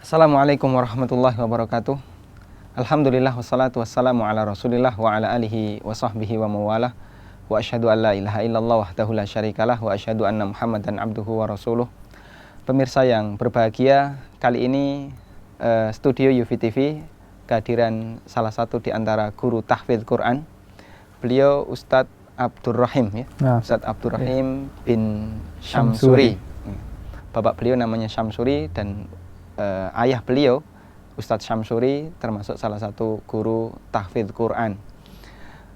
Assalamualaikum warahmatullahi wabarakatuh. Alhamdulillah wassalatu wassalamu ala rasulillah wa ala alihi wa sahbihi wa mawalah. Wa asyhadu an la ilaha illallah wahdahu la syarikalah wa asyhadu anna muhammadan abduhu wa rasuluh. Pemirsa yang berbahagia, kali ini studio UFI TV kehadiran salah satu di antara guru tahfidz Quran. Beliau Ustadz Abdurrahim ya. Ustadz Abdurrahim bin Syamsuri. Bapak beliau namanya Syamsuri dan ayah beliau Ustadz Syamsuri termasuk salah satu guru tahfidz Quran.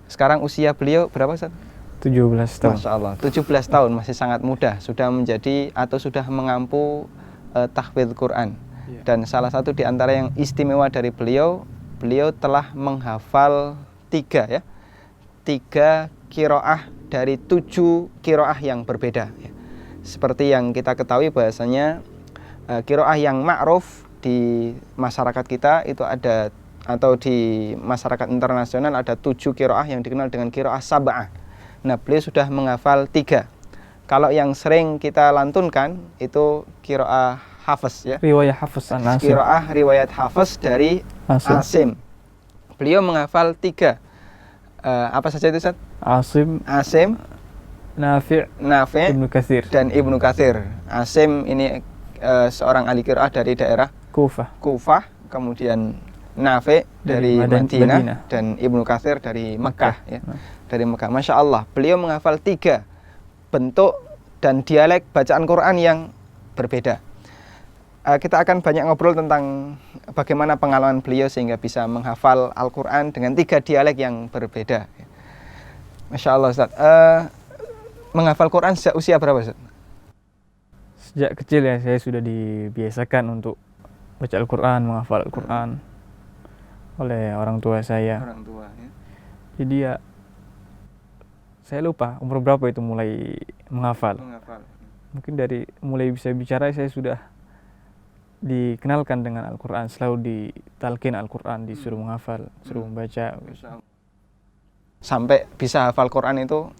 Sekarang usia beliau berapa, Ustadz? 17 tahun. Masya Allah, 17 tahun, masih sangat muda, sudah menjadi atau sudah mengampu tahfidz Quran. Dan salah satu di antara yang istimewa dari beliau telah menghafal 3 qiraah dari 7 qiraah yang berbeda. Seperti yang kita ketahui bahasanya qiraah yang ma'ruf di masyarakat kita itu ada, atau di masyarakat internasional ada 7 qiraah yang dikenal dengan qiraah sab'ah. Nah, beliau sudah menghafal 3. Kalau yang sering kita lantunkan itu qiraah Hafs ya. Riwayat Hafs an-Asim. Qiraah riwayat Hafs dari Asim. Beliau menghafal 3. Apa saja itu, Ustaz? Asim, Nafi', Ibnu Katsir dan Ibnu Katsir. Asim ini seorang ahli qiraah dari daerah Kufah, kemudian Nafi' dari Madinah dan Ibnu Katsir dari Mekah ya. Dari Mekah. Masya Allah, beliau menghafal 3 bentuk dan dialek bacaan Quran yang berbeda. Kita akan banyak ngobrol tentang bagaimana pengalaman beliau sehingga bisa menghafal Al-Quran dengan 3 dialek yang berbeda. Masya Allah, Ustaz. Menghafal Quran sejak usia berapa, Ustaz? Sejak kecil ya, saya sudah dibiasakan untuk baca Al-Quran, menghafal Al-Quran oleh orang tua saya. Orang tua ya. Jadi ya, saya lupa umur berapa itu mulai menghafal. Mungkin dari mulai bisa bicara saya sudah dikenalkan dengan Al-Quran, selalu ditalkin Al-Quran, disuruh menghafal, suruh membaca. Sampai bisa hafal Quran itu,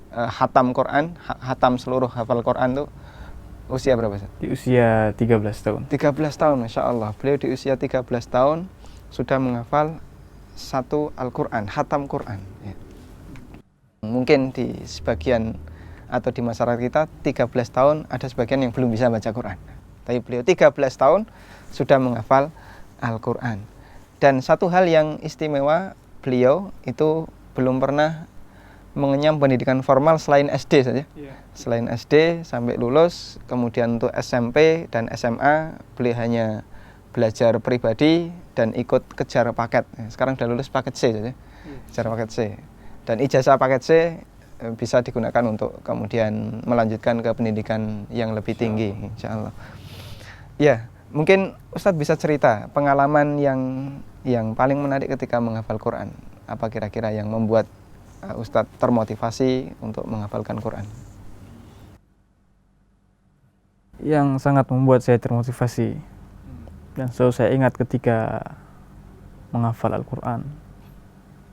hatam Quran, hatam seluruh hafal Quran itu usia berapa, Ustaz? Di usia 13 tahun. 13 tahun, Masya Allah. Beliau di usia 13 tahun sudah menghafal 1 Al-Quran, hatam Quran ya. Mungkin di sebagian atau di masyarakat kita 13 tahun ada sebagian yang belum bisa baca Quran. Tapi beliau 13 tahun sudah menghafal Al-Quran. Dan satu hal yang istimewa, beliau itu belum pernah mengenyam pendidikan formal selain SD saja. Selain SD sampai lulus, kemudian untuk SMP dan SMA beliau hanya belajar pribadi dan ikut kejar paket. Sekarang sudah lulus paket C saja. Kejar paket C. Dan ijazah paket C bisa digunakan untuk kemudian melanjutkan ke pendidikan yang lebih tinggi, insya Allah. Ya, mungkin Ustadz bisa cerita pengalaman yang paling menarik ketika menghafal Quran. Apa kira-kira yang membuat Ustadz termotivasi untuk menghafalkan Quran? Yang sangat membuat saya termotivasi dan selalu saya ingat ketika menghafal Al-Quran,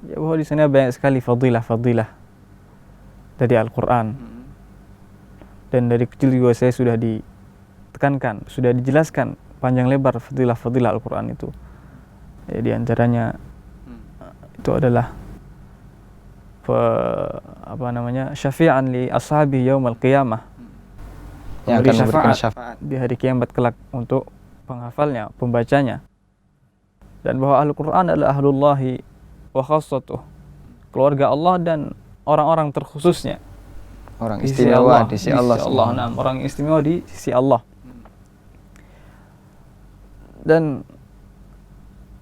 ya bahwa di sana banyak sekali fadilah dari Al-Quran. Dan dari kecil juga saya sudah ditekankan, sudah dijelaskan panjang lebar fadilah Al-Quran itu. Ya, di antaranya itu adalah syafi'an li ashabi yaumal qiyamah, yang akan memberikan syafaat di hari kiamat kelak untuk penghafalnya, pembacanya. Dan bahwa Al-Quran adalah ahlullahi wa khassatuh, keluarga Allah dan orang-orang terkhususnya, orang istimewa di sisi Allah. Orang istimewa di sisi Allah. Dan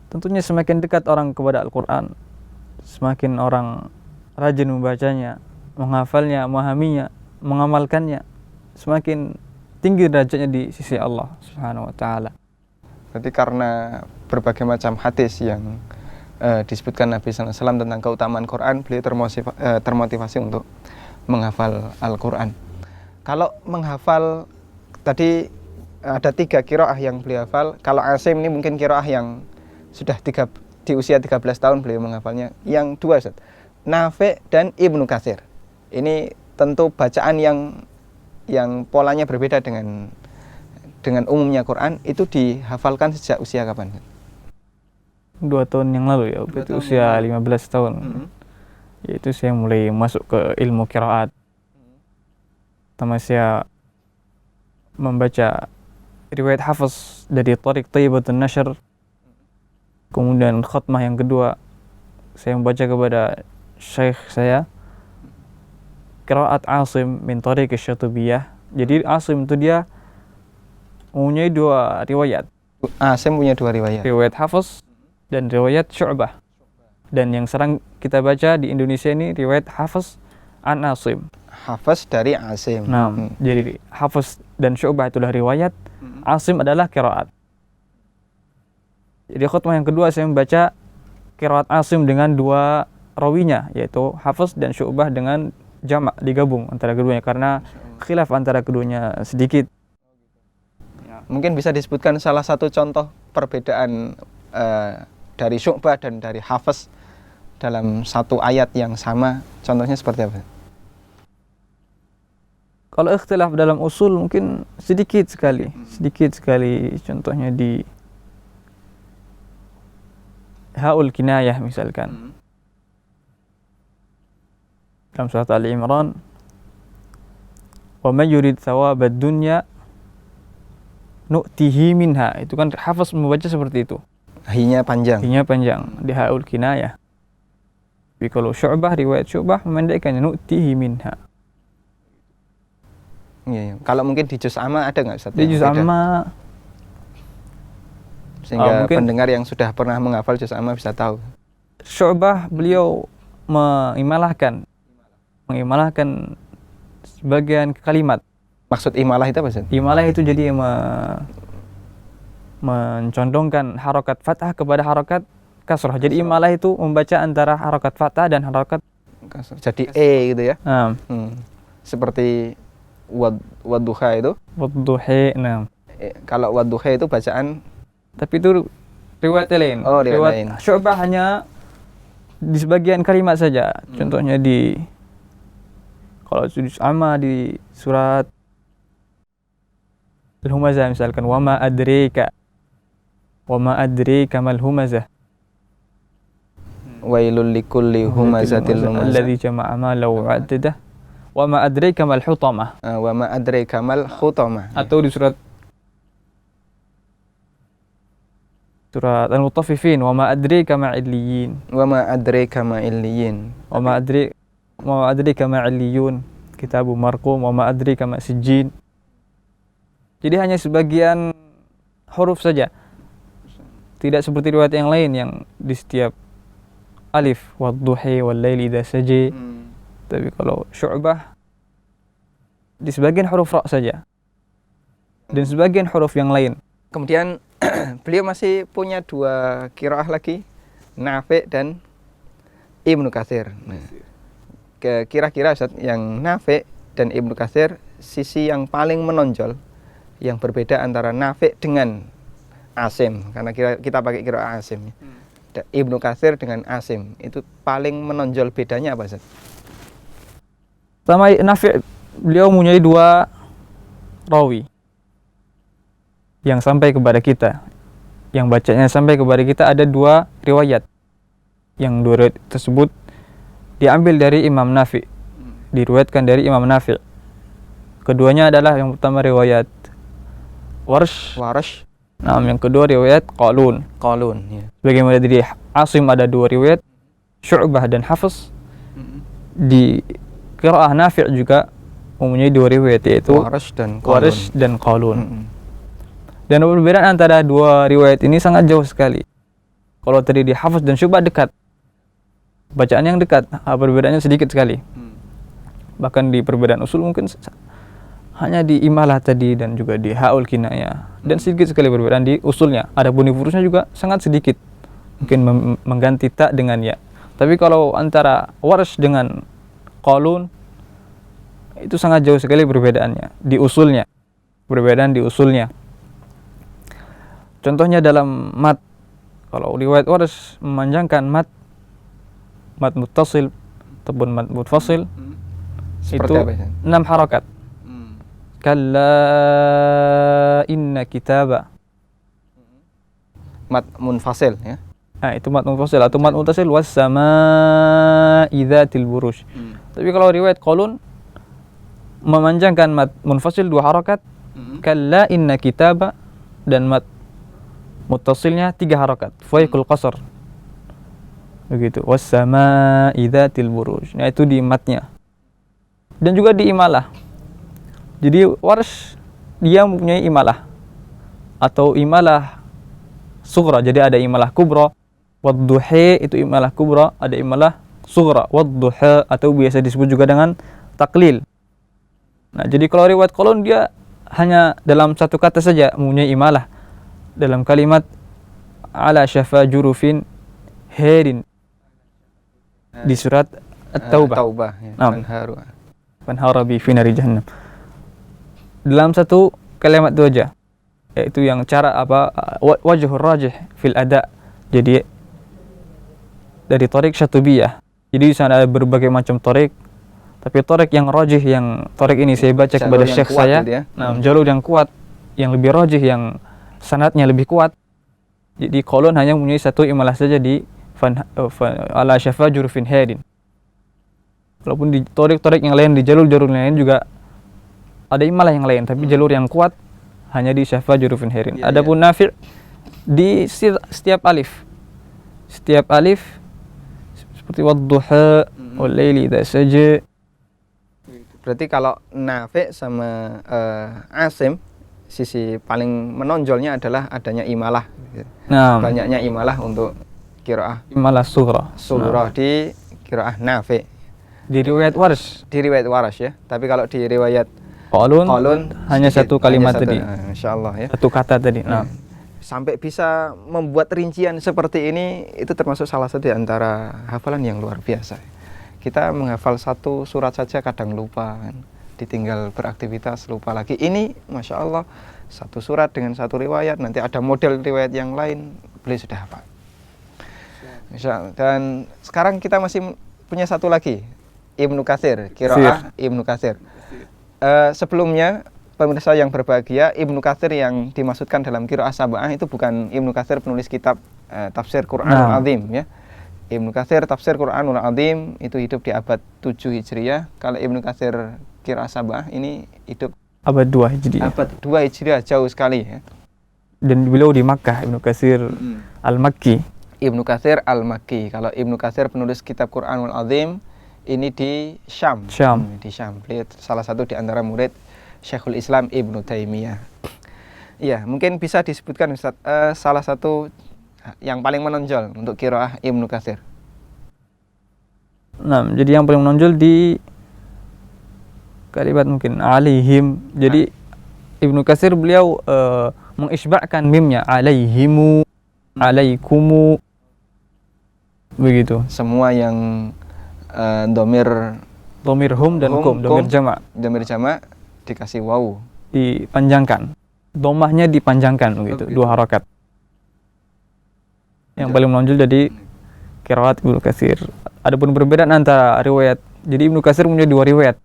tentunya semakin dekat orang kepada Al-Quran, semakin orang rajin membacanya, menghafalnya, memahaminya, mengamalkannya, semakin tinggi derajatnya di sisi Allah Subhanahu wa taala. Berarti karena berbagai macam hadis yang disebutkan Nabi sallallahu alaihi wasallam tentang keutamaan Quran, beliau termotivasi untuk menghafal Al-Quran. Kalau menghafal tadi ada 3 qiraah yang beliau hafal. Kalau Asim ini mungkin qiraah yang sudah di usia 13 tahun beliau menghafalnya. Yang 2, Ustaz, Nafi' dan Ibnu Katsir. Ini tentu bacaan yang polanya berbeda dengan dengan umumnya Quran itu dihafalkan sejak usia kapan? 2 tahun yang lalu ya, waktu itu usia 15 tahun. Yaitu saya mulai masuk ke ilmu qiraat. Pertama saya membaca riwayat Hafiz dari Tariq Thayyibatun Nashr. Kemudian khatmah yang kedua saya membaca kepada syekh saya qiraat Asim min Tariq Syatubiyah. Jadi Asim itu dia mempunyai 2 riwayat. Asim punya 2 riwayat. Riwayat Hafiz dan riwayat Syu'bah. Dan yang sering kita baca di Indonesia ini riwayat Hafiz an Asim. Hafiz dari Asim. Nah, jadi Hafiz dan Syu'bah itulah riwayat, Asim adalah qiraat. Jadi khutbah yang kedua saya membaca qiraat Asim dengan 2 rawinya, yaitu Hafiz dan Syu'bah dengan jamak, digabung antara keduanya karena khilaf antara keduanya sedikit. Mungkin bisa disebutkan salah satu contoh perbedaan dari Syu'bah dan dari Hafiz dalam satu ayat yang sama, contohnya seperti apa? Kalau ikhtilaf dalam usul mungkin sedikit sekali. Contohnya di Ha'ul Kinayah misalkan. Dalam surat Ali Imran, "Wa may yurid thawabad dunya nu'tihi minha." Itu kan Hafiz membaca seperti itu. Hinya panjang Di Ha'ul Kinayah. Tapi kalau Syu'bah, riwayat Syu'bah memendekkannya nu'tihi minha. Iya. Kalau mungkin di juz amma ada nggak Ustaz? Di juz amma sehingga mungkin pendengar yang sudah pernah menghafal juz amma bisa tahu. Syu'bah beliau mengimalahkan sebagian kalimat. Maksud imalah itu apa Ustaz? Imalah itu jadi mencondongkan harokat fathah kepada harokat kasrah. Jadi imalah itu membaca antara harokat fathah dan harokat kasrah. Jadi gitu ya. Seperti wadduha itu. Wadduhi. Kalau wadduha itu bacaan. Tapi itu riwayat lain. Oh, riwayat lain. Syu'bah hanya di sebagian kalimat saja. Contohnya kalau juz amma di surat Al-Humazah misalkan, wa ma adrika mal humazah. Wailul likulli humazatil lumazah. Alladzi jama'a malan wa 'addadah. Wa ma adrika mal hutamah. Wa ma adrika mal hutamah. Atau di surat Al-Mutaffifin, wa ma adrika ma illiyin. Wa ma adrika ma illiyin. Wa ma adrika ma illiyun. Kitabu marqum. Wa ma adrika ma sijjin. Jadi hanya sebagian huruf saja. Tidak seperti riwayat yang lain yang di setiap alif, wadduhi wal laili idza saji. Tapi kalau Syu'bah di sebagian huruf ra saja. Dan sebagian huruf yang lain. Kemudian beliau masih punya 2 qiraah lagi, Nafi' dan Ibnu Katsir. Nah, kira-kira Ustaz, yang Nafi' dan Ibnu Katsir, sisi yang paling menonjol yang berbeda antara Nafi' dengan Asim, karena kita pakai qiraah Asim. Ibnu Katsir dengan Asim, itu paling menonjol bedanya apa Ustaz? Sama Nafi' beliau mempunyai 2 rawi yang sampai kepada kita. Yang bacanya sampai kepada kita ada 2 riwayat. Yang 2 riwayat tersebut diambil dari Imam Nafi'. Diriwayatkan dari Imam Nafi'. Keduanya adalah yang pertama riwayat Warsh. Nah, yang kedua riwayat Qalun, ya. Bagaimana dari Asim ada 2 riwayat, Syu'bah dan Hafiz. Di qiraah Nafi' juga mempunyai 2 riwayat, yaitu Warsh dan Qalun. Dan perbedaan antara 2 riwayat ini sangat jauh sekali. Kalau tadi di Hafiz dan Syu'bah dekat, bacaan yang dekat, perbedaannya sedikit sekali. Bahkan di perbedaan usul mungkin hanya di imalah tadi dan juga di Ha'ul Kinayah, dan sedikit sekali perbedaan di usulnya. Adapun di furusnya juga sangat sedikit, mungkin mengganti ta dengan ya. Tapi kalau antara Warsh dengan Qalun itu sangat jauh sekali perbedaannya di usulnya. Perbedaan di usulnya. Contohnya dalam mat, kalau riwayat Warsh memanjangkan mat muttasil ataupun mat muttasil itu 6 harakat. kalla inna kitaba. Mat munfasil ya. Nah, itu mat munfasil atau mat muttasil was samaa'i dzatil buruj. Tapi kalau riwayat Qalun memanjangkan mat munfasil 2 harakat, kalla inna kitaba, dan mat muttasilnya 3 harakat, faiqul qasr. Begitu. Was samaa'i dzatil buruj. Nah, itu di matnya. Dan juga di imalah. Jadi Warsh dia mempunyai imalah atau imalah sughra. Jadi ada imalah kubra. Wadduha itu imalah kubra, ada imalah sughra, wadduha, atau biasa disebut juga dengan taklil. Nah, jadi kalau riwayat Qalun dia hanya dalam satu kata saja mempunyai imalah dalam kalimat ala syafa jurufin herin di surat At-Taubah. Taubah ya. Fanhara bi fi nari jahannam. Dalam satu kalimat itu aja. Yaitu yang cara apa wajhur rajih fil ada. Jadi dari Thariq Syatubiyah. Jadi di sana ada berbagai macam Thariq, tapi Thariq yang rajih, yang Thariq ini saya baca kepada syekh saya. Ya? Nah, jalur yang kuat, yang lebih rajih, yang sanadnya lebih kuat. Jadi Qalun hanya mempunyai satu imalah saja di ala syafa jurufin hadin. Walaupun di Thariq yang lain, di jalur-jalur lain juga ada imalah yang lain, tapi jalur yang kuat hanya di syafa jurufin hadin. Adapun Nafi' di setiap alif seperti wadduha wal laili idza saja. Berarti kalau Nafi' sama Asim, sisi paling menonjolnya adalah adanya imalah. Nah, banyaknya imalah untuk qiraah imalah sughra di qiraah Nafi'. Di riwayat Warsh. Di riwayat Warsh ya. Tapi kalau di riwayat Qalun hanya sedikit, satu kalimat hanya tadi. Insyaallah ya. Satu kata tadi. Nah, sampai bisa membuat rincian seperti ini, itu termasuk salah satu di antara hafalan yang luar biasa. Kita menghafal satu surat saja kadang lupa kan. Ditinggal beraktivitas lupa lagi. Ini Masya Allah satu surat dengan satu riwayat, nanti ada model riwayat yang lain, beliau sudah hafal. Dan sekarang kita masih punya satu lagi, Ibnu Katsir, qiraah Ibnu Katsir. Sebelumnya pemirsa yang berbahagia, Ibnu Katsir yang dimaksudkan dalam qiraah sab'ah itu bukan Ibnu Katsir penulis kitab tafsir Qur'anul Azim ya. Ibnu Katsir tafsir Qur'anul Azim itu hidup di abad 7 Hijriah. Kalau Ibnu Katsir qiraah sab'ah ini hidup abad 2 Hijriah. Abad 2 Hijriah, jauh sekali ya. Dan beliau di Makkah, Ibnu Katsir Al-Makki. Ibnu Katsir Al-Makki. Kalau Ibnu Katsir penulis kitab Qur'anul Azim ini di Syam. Di Syam. Beliau salah satu di antara murid Syekhul Islam Ibnu Taimiyah. Iya, mungkin bisa disebutkan Ustaz, salah satu yang paling menonjol untuk qiraah Ibnu Katsir. Nah, jadi yang paling menonjol di kalimat mungkin alaihim. Jadi Ibnu Katsir beliau mengisba'kan mimnya, alaihimu, alaikumu, begitu. Semua yang domir hum dan kum, domir jamak dikasih waw, dipanjangkan, domahnya dipanjangkan begitu, 2 harakat. Yang paling menonjol jadi qiraat Ibnu Katsir. Adapun perbedaan antara riwayat, jadi Ibnu Katsir punya 2 riwayat.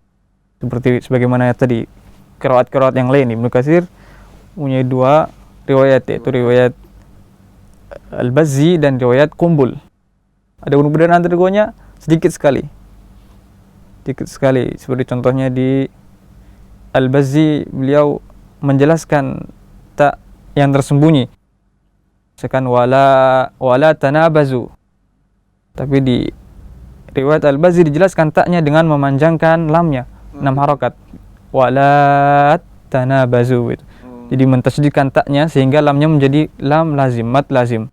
Seperti sebagaimana tadi qiraat-qiraat yang lain, Ibnu Katsir punya 2 riwayat, yaitu riwayat Al-Bazzi dan riwayat Qumbul. Adapun perbedaan antara keduanya sedikit sekali. Seperti contohnya di Al-Bazzi beliau menjelaskan tak yang tersembunyi. Misalkan wala tanabazu. Tapi di riwayat Al-Bazzi dijelaskan taknya dengan memanjangkan lamnya 6 harakat. Wala tanabazu gitu. Jadi mentasydidkan taknya sehingga lamnya menjadi lam lazim, mat lazim.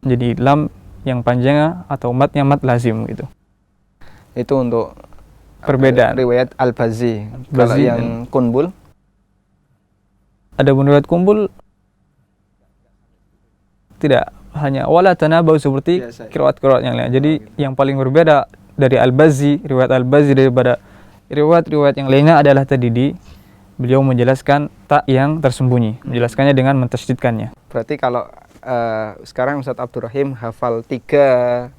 Jadi lam yang panjangnya atau matnya mat lazim gitu. Itu untuk perbedaan riwayat Al-Bazzi. Kalau yang Qumbul, ada riwayat Qumbul tidak hanya wala tanabau seperti qiraat-qiraat yang lain. Jadi yang paling berbeda dari Al-Bazzi, riwayat Al-Bazzi daripada riwayat-riwayat yang lainnya adalah tadi beliau menjelaskan tak yang tersembunyi, menjelaskannya dengan mentasydidkannya. Berarti kalau sekarang Ustaz Abdul Rahim hafal 3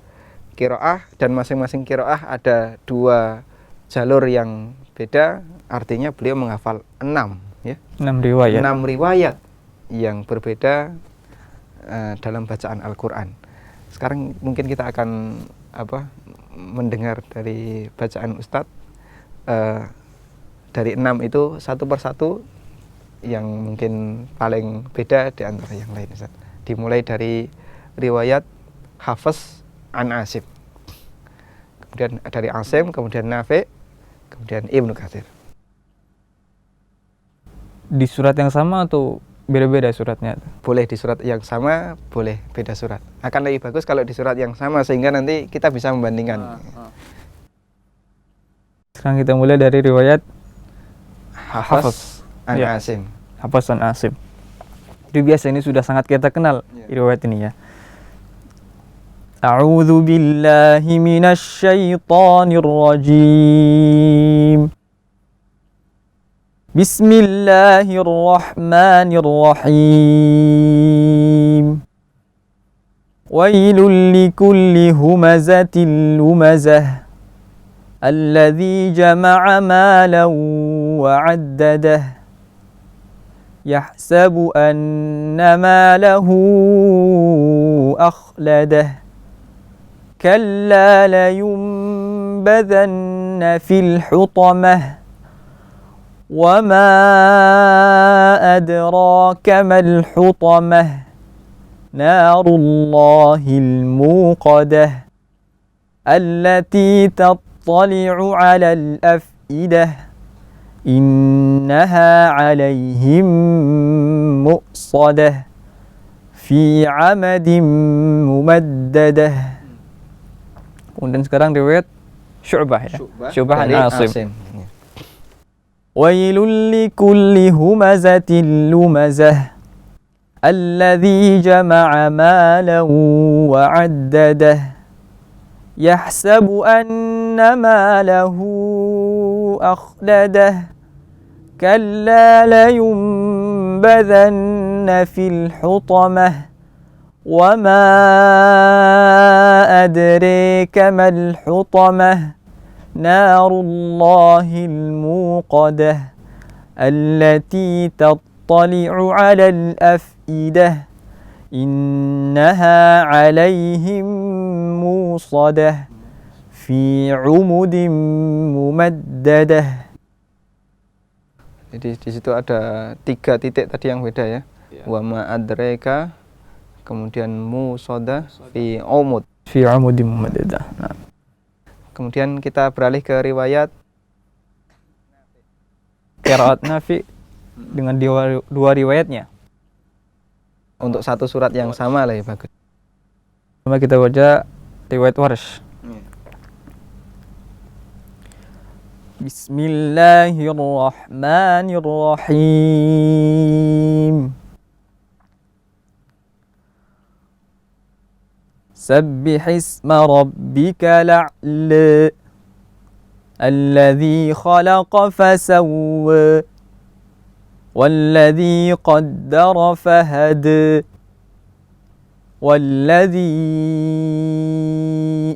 qiraah dan masing-masing qiraah ada 2 jalur yang beda, artinya beliau menghafal 6 ya. 6 riwayat. 6 riwayat yang berbeda dalam bacaan Al-Qur'an. Sekarang mungkin kita akan mendengar dari bacaan Ustadz dari 6 itu satu persatu yang mungkin paling beda di antara yang lain, Ustaz. Dimulai dari riwayat Hafiz an Asim, kemudian dari Asim, kemudian Nafi', kemudian Ibnu Katsir. Di surat yang sama atau beda-beda suratnya? Boleh di surat yang sama, boleh beda surat. Akan lebih bagus kalau di surat yang sama, sehingga nanti kita bisa membandingkan. Sekarang kita mulai dari riwayat Hafiz an Ya. Asim. Hafiz an Asim. Itu biasa, ini sudah sangat kita kenal riwayat ini ya. A'udzu billahi minasy syaithanir rajim. Bismillahirrahmanirrahim. Wailul likulli humazatil lumazah alladzi jama'a malan wa 'addadah yahsabu anna malahu akhladah kalla layunbadhanna fil hutamah wa ma adraka mal hutamah narullahil muqadah allati tattali'u 'alal af'idah innaha 'alaihim muqsadah fi 'amadin mumaddadah. Kemudian sekarang riwayat Syu'bah ya. Syu'bah an Dari Asim. Wailul likulli humazatil lumazah alladzi jama'a malan wa 'addadah yahsabu anna malahu akhladah kalla layunbadhanna fil hutamah wa ma adraka mal hutamah narullahil muqadah allati tattali'u 'alal af'idah innaha 'alaihim musadah fi 'umudin mumaddadah. Jadi di situ ada 3 titik tadi yang beda ya. Wa ma adraka, kemudian musadah fi umud. Fi 'umudin mumaddadah. Nah. Kemudian kita beralih ke riwayat Qiraat Nafi dengan dua riwayatnya. untuk satu surat yang sama lah ya, bagus. Coba kita baca riwayat Warsh. Bismillahirrahmanirrahim. Sabbih isma rabbika la'la alladhi khalaqa fasawwa والذي قدر فهدى والذي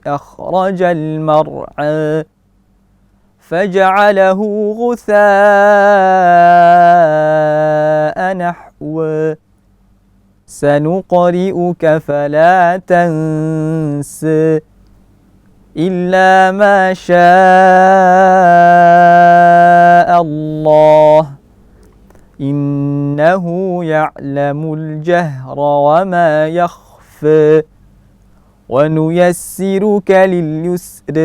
أخرج المرعى فجعله غثاء نحوا سنقرئك فلا تنسى إلا ما شاء الله إنه يعلم الجهر وما يخفى ونيسرك لليسر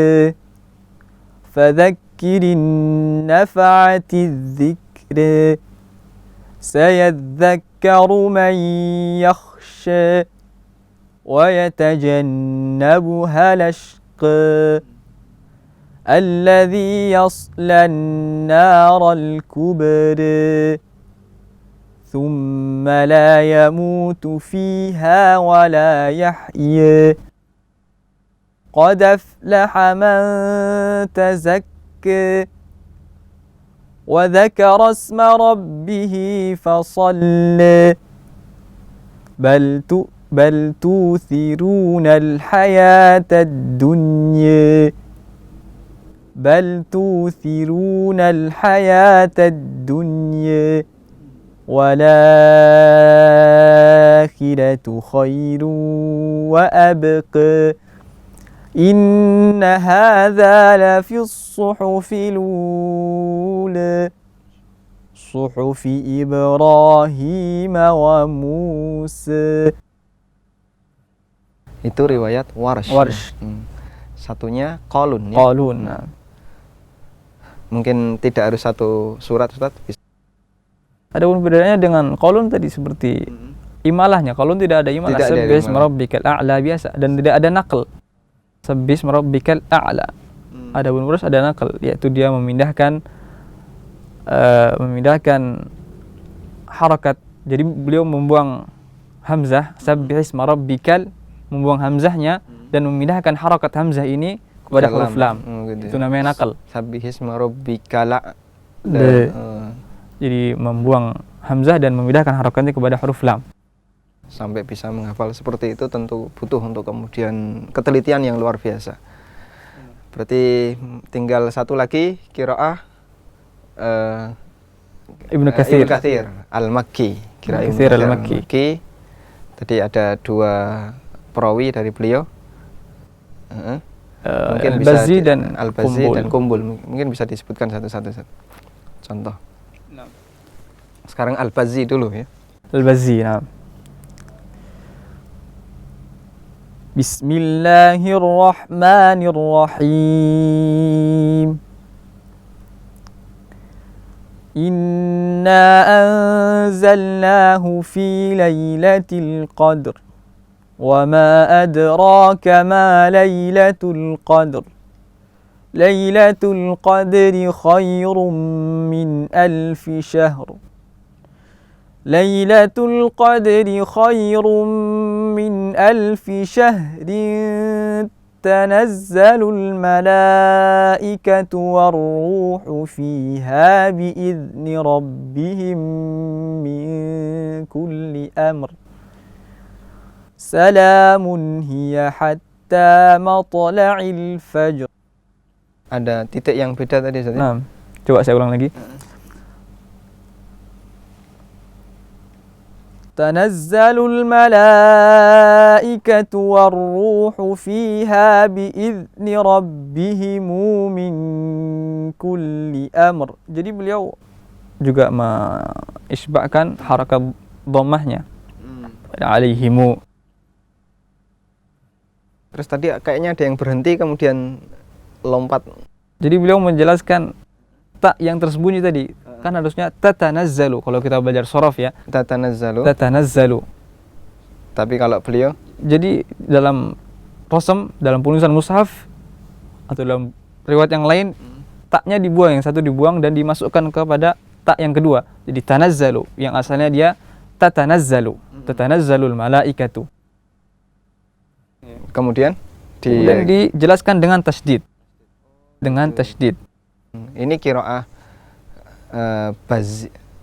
فذكر النفعة الذكر سيذكر من يخشى ويتجنبها الأشقى الذي يصلى النار الكبرى ثم لا يموت فيها ولا يحيى قد أفلح من تزكى وذكر اسم ربه فصلى بل توثرون الحياة الدنيا بل توثرون الحياة الدنيا والآخرة خير وأبقى إن هذا لفي الصحف الأولى صحف إبراهيم وموسى. Itu riwayat Warsh. Warsh. Satunya Qalun ya. Qalun. Mungkin tidak harus satu surat, Ustaz. Ada pun bedanya dengan Qalun tadi seperti imalahnya. Qalun tidak ada imalah. Sabbih isma rabbikal a'la biasa dan tidak ada naql. Sabbih isma rabbikal a'la. Ada pun Warsh ada naql, yaitu dia memindahkan harakat. Jadi beliau membuang hamzah, sabbih isma rabbikal, membuang hamzahnya dan memindahkan harakat hamzah ini kepada huruf lam. Gitu. Itu namanya naql. Sabbih isma rabbikal. Jadi membuang hamzah dan memindahkan harakatnya kepada huruf lam. Sampai bisa menghafal seperti itu tentu butuh untuk kemudian ketelitian yang luar biasa. Berarti tinggal satu lagi qiraah Ibnu Katsir Al-Makki. Ibnu Katsir Al-Makki. Tadi ada dua perawi dari beliau. Mungkin Al-Bazzi dan Al-Bazzi dan Kumbul. Mungkin bisa disebutkan satu-satu contoh. Sekarang Al-Bazzi dulu ya. Al-Bazzi, nah. Bismillahirrahmanirrahim. Inna anzalnahu fi lailatul qadr. Wa ma adraka ma lailatul qadr. Lailatul qadri khairum min alfi syahr. Lailatul qadri khairum min alfi syahrin tanazzalul malaikatu warruhu fiha biizni rabbihim min kulli amr. Salamun hiya hatta matla'il fajr. Ada titik yang beda tadi Ustaz. Nah, coba saya ulang lagi. Tanazzalul malaikatu warruhu fiha biizni rabbihim min kulli amr. Jadi beliau juga mengisbahkan harakat dhammahnya. Alaihimu. Terus tadi kayaknya ada yang berhenti kemudian lompat. Jadi beliau menjelaskan tak yang tersembunyi tadi. Kan harusnya tatanazzalu kalau kita belajar shorof ya. Tatanazzalu. Tapi kalau beliau jadi dalam rasam, dalam penulisan mushaf atau dalam riwayat yang lain taknya dibuang, yang satu dibuang dan dimasukkan kepada tak yang kedua. Jadi tanazzalu yang asalnya dia tatanazzalu. Tatanazzalul malaikatu. Kemudian dijelaskan dengan tasydid. Dengan tasydid. Ini qiraah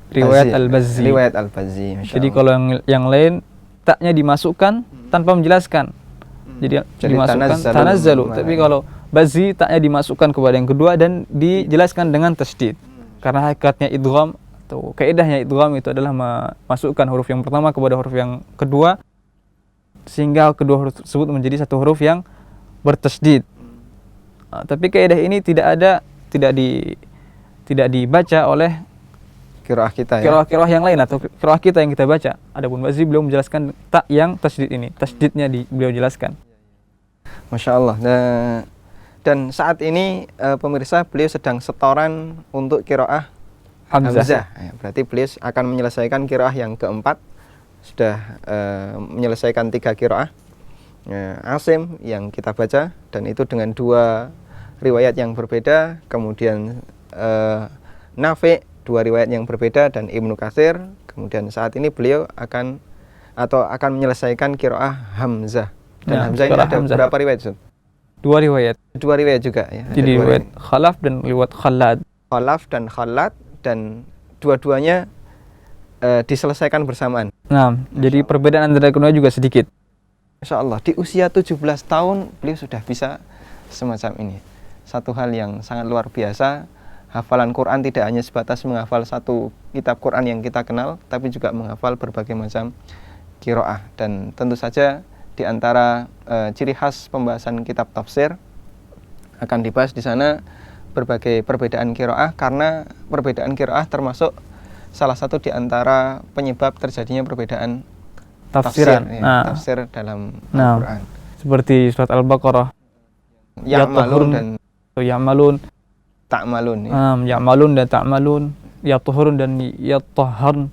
riwayat Al-Bazzi. Riwayat Al-Bazzi. Jadi kalau yang lain taknya dimasukkan tanpa menjelaskan. Jadi dimasukkan tanazzalu. Tapi kalau Bazzi taknya dimasukkan kepada yang kedua dan dijelaskan dengan tasydid. Karena hakikatnya idgham atau kaidahnya idgham itu adalah memasukkan huruf yang pertama kepada huruf yang kedua sehingga kedua huruf tersebut menjadi satu huruf yang bertasydid. Tapi kaidah ini tidak dibaca oleh qiraah kita ya. Qiraah yang lain atau qiraah kita yang kita baca. Adapun Bazzi beliau menjelaskan tak yang tasydid ini. Tasydidnya beliau jelaskan. Masya Allah. Dan saat ini pemirsa beliau sedang setoran untuk qiraah Hamzah. Ya, berarti beliau akan menyelesaikan qiraah yang keempat. Sudah menyelesaikan 3 qiraah. Asim yang kita baca dan itu dengan 2 riwayat yang berbeda, kemudian Nafi' 2 riwayat yang berbeda dan Ibnu Katsir. Kemudian saat ini beliau akan menyelesaikan qiraah Hamzah. Dan Hamzah ini ada berapa riwayat, Ustaz? 2 riwayat. 2 riwayat juga ya. Jadi riwayat Khalaf dan riwayat Khallad. Khalaf dan Khallad dan dua-duanya diselesaikan bersamaan. Nah, jadi perbedaan antara keduanya juga sedikit. Masya Allah, di usia 17 tahun beliau sudah bisa semacam ini. satu hal yang sangat luar biasa. Hafalan Quran tidak hanya sebatas menghafal satu kitab Quran yang kita kenal, tapi juga menghafal berbagai macam qiraah. Dan tentu saja di antara ciri khas pembahasan kitab tafsir akan dibahas di sana berbagai perbedaan qiraah, karena perbedaan qiraah termasuk salah satu di antara penyebab terjadinya perbedaan Tafsiran. tafsir dalam Al-Quran. Seperti surat Al-Baqarah. Ya'malun dan Ya'malun. ta'malun. Ya'malun dan ta'malun. Yatuhurun dan yatahharun.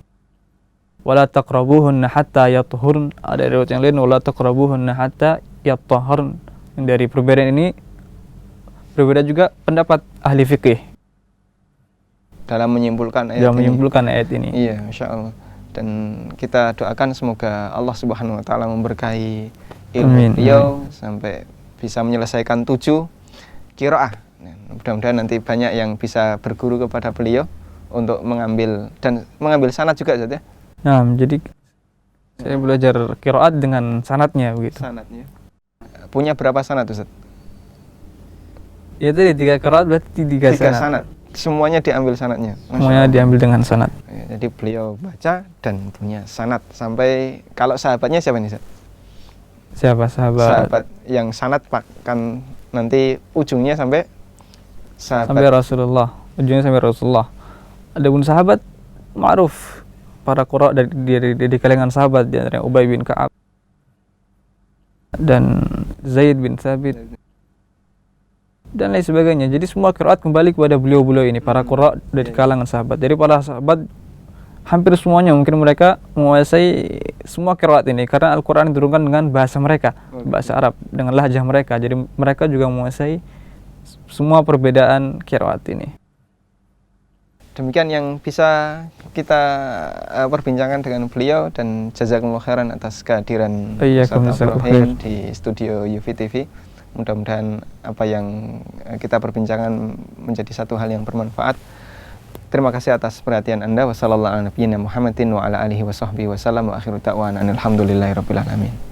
Wala taqrabuhunna hatta yatuhurun. Ada riwayat yang lain, wala taqrabuhunna hatta yatahharun. Dari perbedaan ini berbeda juga pendapat ahli fikih dalam menyimpulkan ayat ini. Iya, Masya Allah. Dan kita doakan semoga Allah Subhanahu wa Ta'ala memberkahi ilmu beliau sampai bisa menyelesaikan 7 qiraah. Mudah-mudahan nanti banyak yang bisa berguru kepada beliau untuk mengambil sanad juga, Ustaz ya. Nah, jadi saya belajar qiraat dengan sanadnya begitu. Sanadnya. Punya berapa sanad, Ustaz? Ya tadi 3 qiraat berarti 3 sanad. Semuanya diambil sanadnya. Semuanya diambil dengan sanad. Ya, jadi beliau baca dan punya sanad. Sampai kalau sahabatnya siapa nih, Ustaz? Siapa sahabat yang sanad kan nanti ujungnya sampai Rasulullah. Ujungnya sampai Rasulullah. Adapun sahabat ma'ruf para qurra dari kalangan sahabat, di antaranya Ubay bin Ka'ab dan Zaid bin Thabit dan lain sebagainya. Jadi semua qiraat kembali kepada beliau-beliau ini, para qurra dari kalangan sahabat. Dari para sahabat hampir semuanya mungkin mereka menguasai semua qiraat ini karena Al-Qur'an diturunkan dengan bahasa mereka, bahasa Arab, dengan lahjah mereka. Jadi mereka juga menguasai semua perbedaan qiraat ini. Demikian yang bisa kita perbincangkan dengan beliau, dan jazakumullah khairan atas kehadiran Ustaz Abdul Rahim di studio UFI TV. Mudah-mudahan apa yang kita perbincangkan menjadi satu hal yang bermanfaat. Terima kasih atas perhatian Anda. Wassallallahu ala nabiyyina Muhammadin wa ala alihi wa sahbihi wa sallam wa akhiru da'wana alhamdulillahi rabbil alamin.